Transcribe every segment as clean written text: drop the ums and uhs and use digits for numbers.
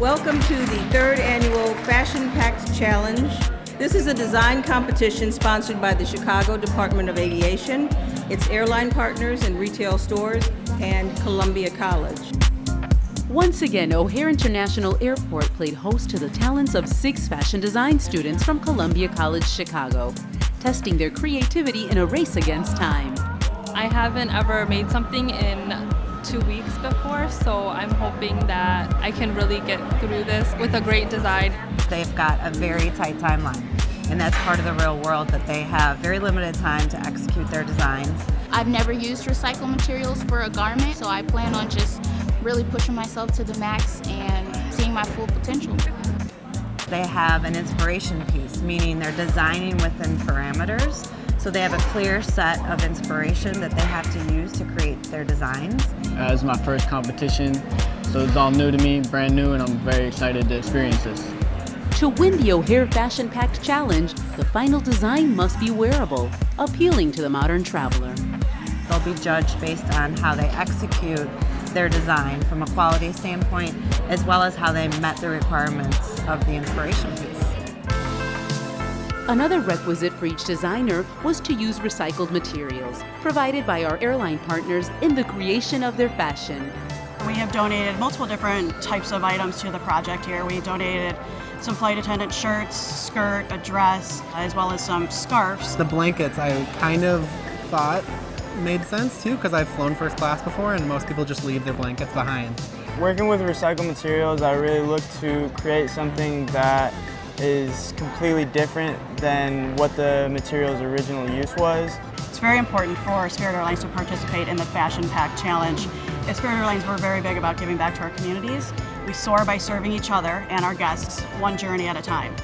Welcome to the third annual Fashion Pact Challenge. This is a design competition sponsored by the Chicago Department of Aviation, its airline partners and retail stores, and Columbia College. Once again, O'Hare International Airport played host to the talents of 6 fashion design students from Columbia College, Chicago, testing their creativity in a race against time. I haven't ever made something in 2 weeks before, so I'm hoping that I can really get through this with a great design. They've got a very tight timeline, and that's part of the real world, that they have very limited time to execute their designs. I've never used recycled materials for a garment, so I plan on just really pushing myself to the max and seeing my full potential. They have an inspiration piece, meaning they're designing within parameters. So they have a clear set of inspiration that they have to use to create their designs. It's my first competition, so it's all new to me, brand new, and I'm very excited to experience this. To win the O'Hare Fashion Pact Challenge, the final design must be wearable, appealing to the modern traveler. They'll be judged based on how they execute their design from a quality standpoint, as well as how they met the requirements of the inspiration piece. Another requisite for each designer was to use recycled materials provided by our airline partners in the creation of their fashion. We have donated multiple different types of items to the project here. We donated some flight attendant shirts, skirt, a dress, as well as some scarves. The blankets I kind of thought made sense too, because I've flown first class before and most people just leave their blankets behind. Working with recycled materials, I really look to create something that is completely different than what the material's original use was. It's very important for Spirit Airlines to participate in the Fashion Pact Challenge. At Spirit Airlines, we're very big about giving back to our communities. We soar by serving each other and our guests one journey at a time.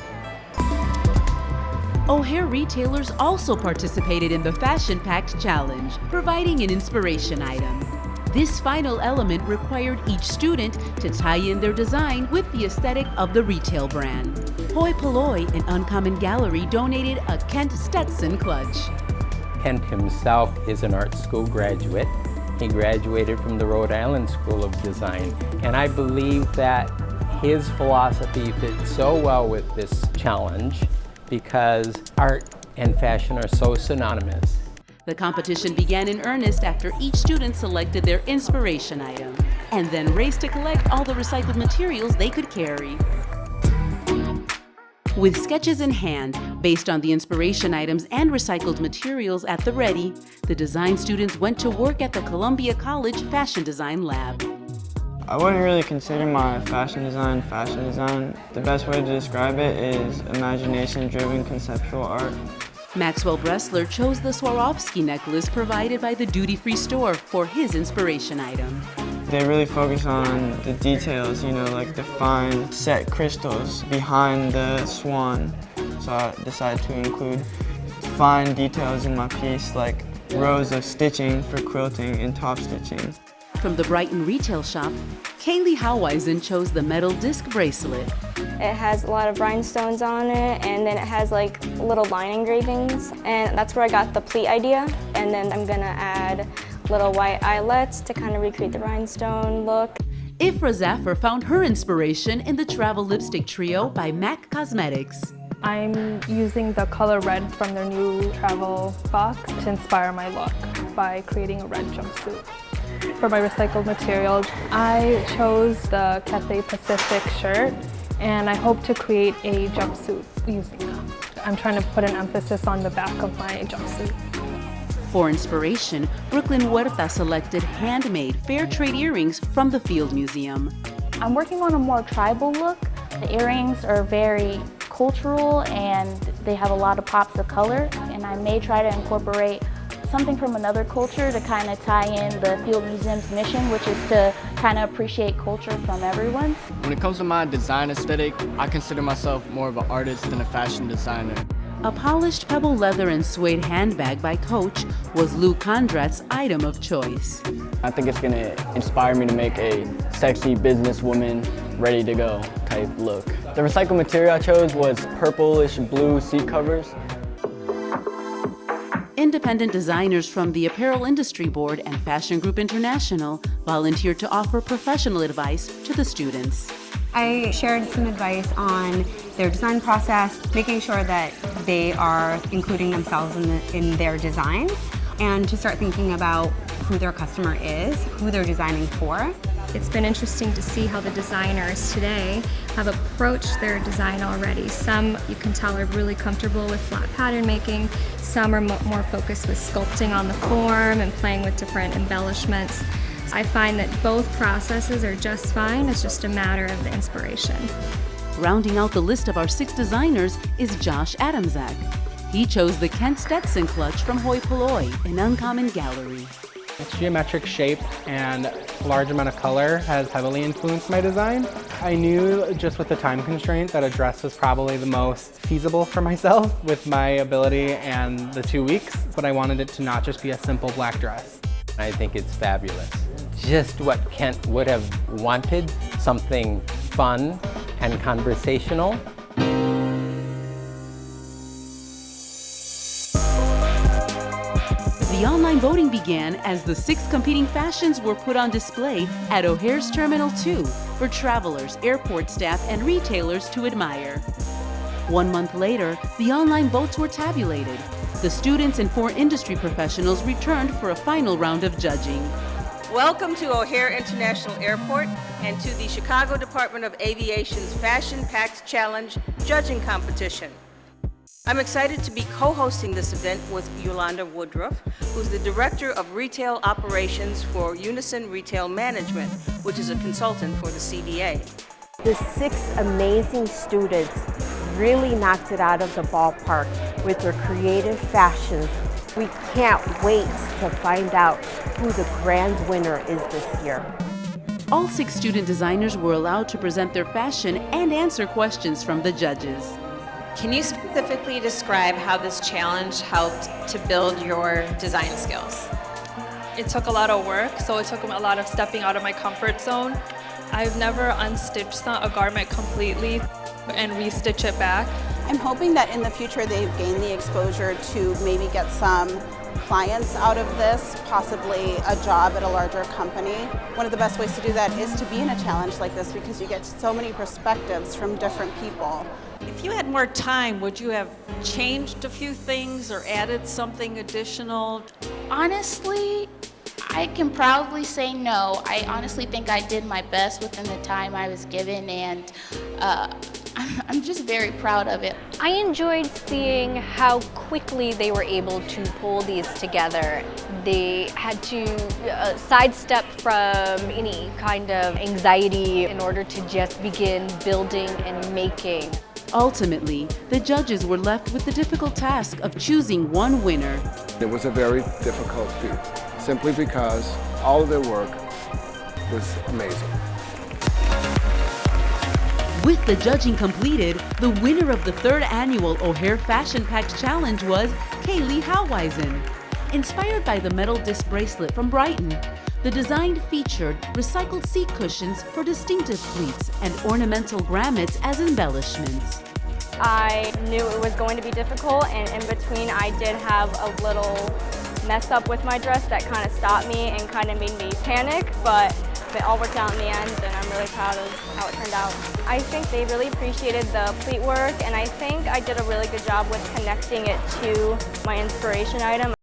O'Hare retailers also participated in the Fashion Pact Challenge, providing an inspiration item. This final element required each student to tie in their design with the aesthetic of the retail brand. Hoi Polloi and Uncommon Gallery donated a Kent Stetson clutch. Kent himself is an art school graduate. He graduated from the Rhode Island School of Design, and I believe that his philosophy fits so well with this challenge because art and fashion are so synonymous. The competition began in earnest after each student selected their inspiration item and then raced to collect all the recycled materials they could carry. With sketches in hand, based on the inspiration items and recycled materials at the ready, the design students went to work at the Columbia College Fashion Design Lab. I wouldn't really consider my fashion design. The best way to describe it is imagination-driven conceptual art. Maxwell Bressler chose the Swarovski necklace provided by the duty-free store for his inspiration item. They really focus on the details, like the fine set crystals behind the swan. So I decided to include fine details in my piece, like rows of stitching for quilting and top stitching. From the Brighton retail shop, Kaylee Howisen chose the metal disc bracelet. It has a lot of rhinestones on it, and then it has like little line engravings, and that's where I got the pleat idea. And then I'm gonna add little white eyelets to kind of recreate the rhinestone look. Ifra Zaffer found her inspiration in the Travel Lipstick Trio by MAC Cosmetics. I'm using the color red from their new travel box to inspire my look by creating a red jumpsuit. For my recycled materials, I chose the Cathay Pacific shirt, and I hope to create a jumpsuit using that. I'm trying to put an emphasis on the back of my jumpsuit. For inspiration, Brooklyn Huerta selected handmade fair trade earrings from the Field Museum. I'm working on a more tribal look. The earrings are very cultural and they have a lot of pops of color, and I may try to incorporate something from another culture to kind of tie in the Field Museum's mission, which is to kind of appreciate culture from everyone. When it comes to my design aesthetic, I consider myself more of an artist than a fashion designer. A polished pebble leather and suede handbag by Coach was Lou Condrat's item of choice. I think it's gonna inspire me to make a sexy businesswoman, ready to go type look. The recycled material I chose was purplish blue seat covers. Independent designers from the Apparel Industry Board and Fashion Group International volunteered to offer professional advice to the students. I shared some advice on their design process, making sure that they are including themselves in their design, and to start thinking about who their customer is, who they're designing for. It's been interesting to see how the designers today have approached their design already. Some you can tell are really comfortable with flat pattern making, some are more focused with sculpting on the form and playing with different embellishments. I find that both processes are just fine, it's just a matter of the inspiration. Rounding out the list of our 6 designers is Josh Adamczak. He chose the Kent Stetson clutch from Hoi Polloi, an Uncommon Gallery. Its geometric shape and a large amount of color has heavily influenced my design. I knew just with the time constraint that a dress was probably the most feasible for myself with my ability and the 2 weeks, but I wanted it to not just be a simple black dress. I think it's fabulous. Just what Kent would have wanted, something fun and conversational. The online voting began as the 6 competing fashions were put on display at O'Hare's Terminal 2 for travelers, airport staff, and retailers to admire. 1 month later, the online votes were tabulated. The students and 4 industry professionals returned for a final round of judging. Welcome to O'Hare International Airport and to the Chicago Department of Aviation's Fashion Pact Challenge Judging Competition. I'm excited to be co-hosting this event with Yolanda Woodruff, who's the Director of Retail Operations for Unison Retail Management, which is a consultant for the CDA. The 6 amazing students really knocked it out of the ballpark with their creative fashions. We can't wait to find out who the grand winner is this year. All 6 student designers were allowed to present their fashion and answer questions from the judges. Can you specifically describe how this challenge helped to build your design skills? It took a lot of work, so it took a lot of stepping out of my comfort zone. I've never unstitched a garment completely and restitch it back. I'm hoping that in the future they've gained the exposure to maybe get some clients out of this, possibly a job at a larger company. One of the best ways to do that is to be in a challenge like this because you get so many perspectives from different people. If you had more time, would you have changed a few things or added something additional? Honestly, I can proudly say no. I honestly think I did my best within the time I was given, and I'm just very proud of it. I enjoyed seeing how quickly they were able to pull these together. They had to sidestep from any kind of anxiety in order to just begin building and making. Ultimately, the judges were left with the difficult task of choosing one winner. It was a very difficult feat, simply because all of their work was amazing. With the judging completed, the winner of the 3rd annual O'Hare Fashion Pact Challenge was Kaylee Howisen. Inspired by the metal disc bracelet from Brighton, the design featured recycled seat cushions for distinctive pleats and ornamental grommets as embellishments. I knew it was going to be difficult, and in between I did have a little mess up with my dress that kind of stopped me and kind of made me panic, but it all worked out in the end, and I'm really proud of how it turned out. I think they really appreciated the pleat work, and I think I did a really good job with connecting it to my inspiration item.